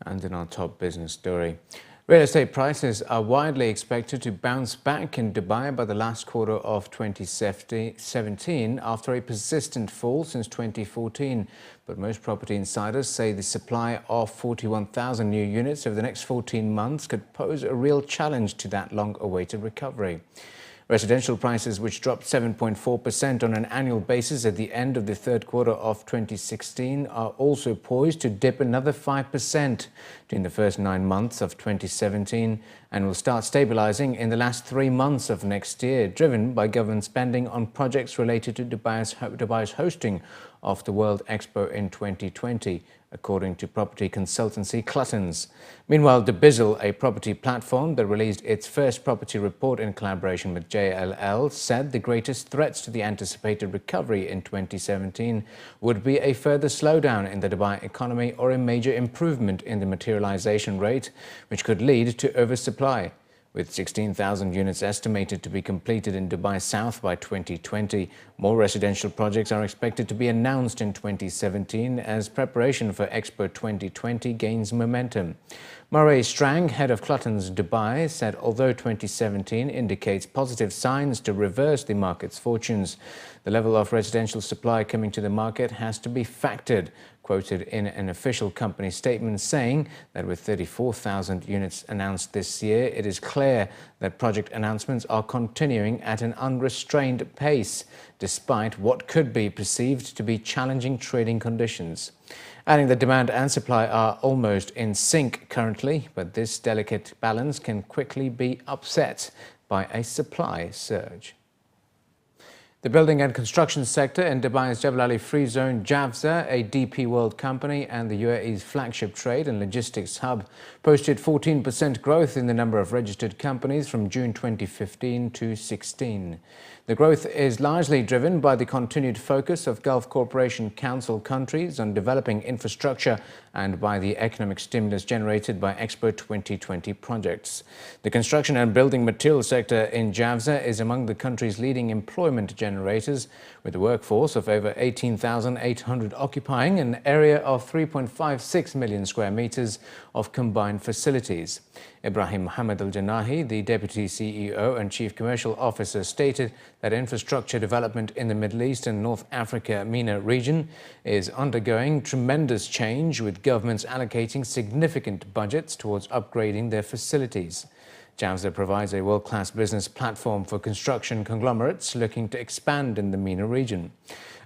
And in our top business story, real estate prices are widely expected to bounce back in Dubai by the last quarter of 2017 after a persistent fall since 2014. But most property insiders say the supply of 41,000 new units over the next 14 months could pose a real challenge to that long-awaited recovery. Residential prices, which dropped 7.4% on an annual basis at the end of the third quarter of 2016, are also poised to dip another 5% during the first 9 months of 2017 and will start stabilizing in the last 3 months of next year, driven by government spending on projects related to Dubai's hosting of the World Expo in 2020, according to property consultancy Cluttons. Meanwhile, Dubizzle, a property platform that released its first property report in collaboration with JLL, said the greatest threats to the anticipated recovery in 2017 would be a further slowdown in the Dubai economy or a major improvement in the materialization rate, which could lead to oversupply. With 16,000 units estimated to be completed in Dubai South by 2020, more residential projects are expected to be announced in 2017 as preparation for Expo 2020 gains momentum. Murray Strang, head of Cluttons Dubai, said although 2017 indicates positive signs to reverse the market's fortunes, the level of residential supply coming to the market has to be factored, quoted in an official company statement saying that with 34,000 units announced this year, it is clear that project announcements are continuing at an unrestrained pace, despite what could be perceived to be challenging trading conditions. Adding that demand and supply are almost in sync currently, but this delicate balance can quickly be upset by a supply surge. The building and construction sector in Dubai's Jebel Ali Free Zone, Jafza, a DP World company and the UAE's flagship trade and logistics hub, posted 14% growth in the number of registered companies from June 2015 to 16. The growth is largely driven by the continued focus of Gulf Cooperation Council countries on developing infrastructure and by the economic stimulus generated by Expo 2020 projects. The construction and building materials sector in Jafza is among the country's leading employment generators, with a workforce of over 18,800 occupying an area of 3.56 million square meters of combined facilities. Ibrahim Mohammed Al-Janahi, the Deputy CEO and Chief Commercial Officer, stated that infrastructure development in the Middle East and North Africa MENA region is undergoing tremendous change, with governments allocating significant budgets towards upgrading their facilities. Jafza provides a world-class business platform for construction conglomerates looking to expand in the MENA region.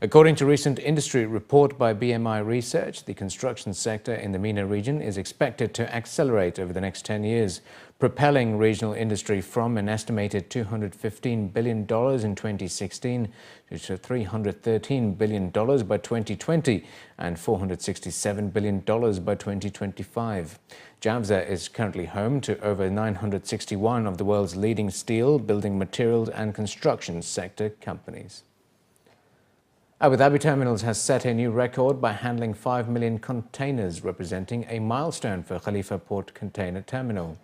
According to a recent industry report by BMI Research, the construction sector in the MENA region is expected to accelerate over the next 10 years, propelling regional industry from an estimated $215 billion in 2016 to $313 billion by 2020 and $467 billion by 2025. Jafza is currently home to over 961 of the world's leading steel, building materials and construction sector companies. Abu Dhabi Terminals has set a new record by handling 5 million containers, representing a milestone for Khalifa Port container terminal.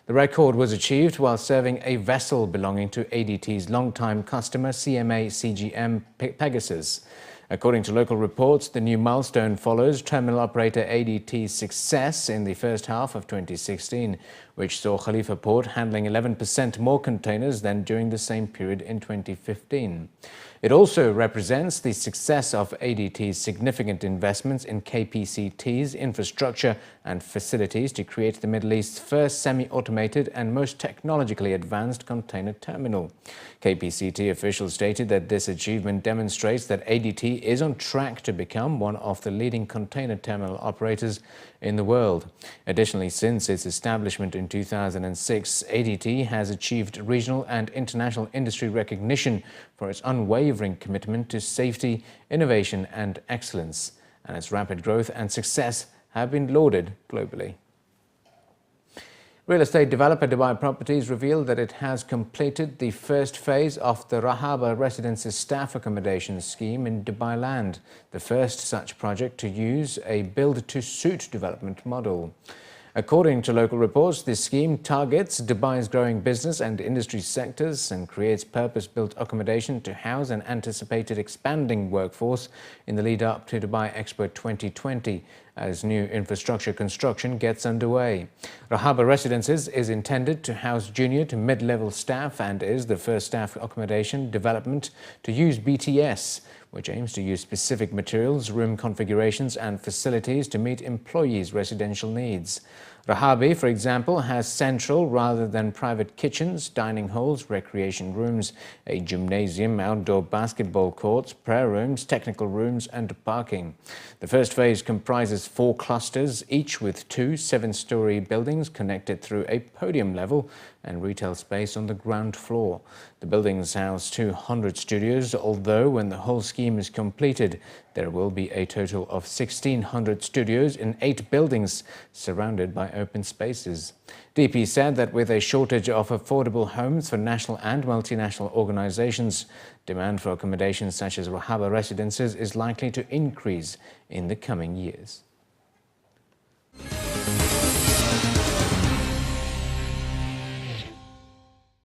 The record was achieved while serving a vessel belonging to ADT's longtime customer CMA CGM Pegasus. According to local reports, the new milestone follows terminal operator ADT's success in the first half of 2016, which saw Khalifa Port handling 11% more containers than during the same period in 2015. It also represents the success of ADT's significant investments in KPCT's infrastructure and facilities to create the Middle East's first semi-automated and most technologically advanced container terminal. KPCT officials stated that this achievement demonstrates that ADT is on track to become one of the leading container terminal operators in the world. Additionally, since its establishment in 2006, ADT has achieved regional and international industry recognition for its unwavering commitment to safety, innovation and excellence, and its rapid growth and success have been lauded globally. Real estate developer Dubai Properties revealed that it has completed the first phase of the Rahaba Residences staff accommodation scheme in Dubailand, the first such project to use a build-to-suit development model. According to local reports, this scheme targets Dubai's growing business and industry sectors and creates purpose-built accommodation to house an anticipated expanding workforce in the lead-up to Dubai Expo 2020 as new infrastructure construction gets underway. Rahaba Residences is intended to house junior to mid-level staff and is the first staff accommodation development to use BTS, which aims to use specific materials, room configurations and facilities to meet employees' residential needs. Rahabi, for example, has central rather than private kitchens, dining halls, recreation rooms, a gymnasium, outdoor basketball courts, prayer rooms, technical rooms and parking. The first phase comprises 4 clusters, each with 2 7-story buildings connected through a podium level and retail space on the ground floor. The buildings house 200 studios, although when the whole scheme is completed, there will be a total of 1,600 studios in 8 buildings surrounded by open spaces. DP said that with a shortage of affordable homes for national and multinational organizations, demand for accommodations such as Rahaba Residences is likely to increase in the coming years.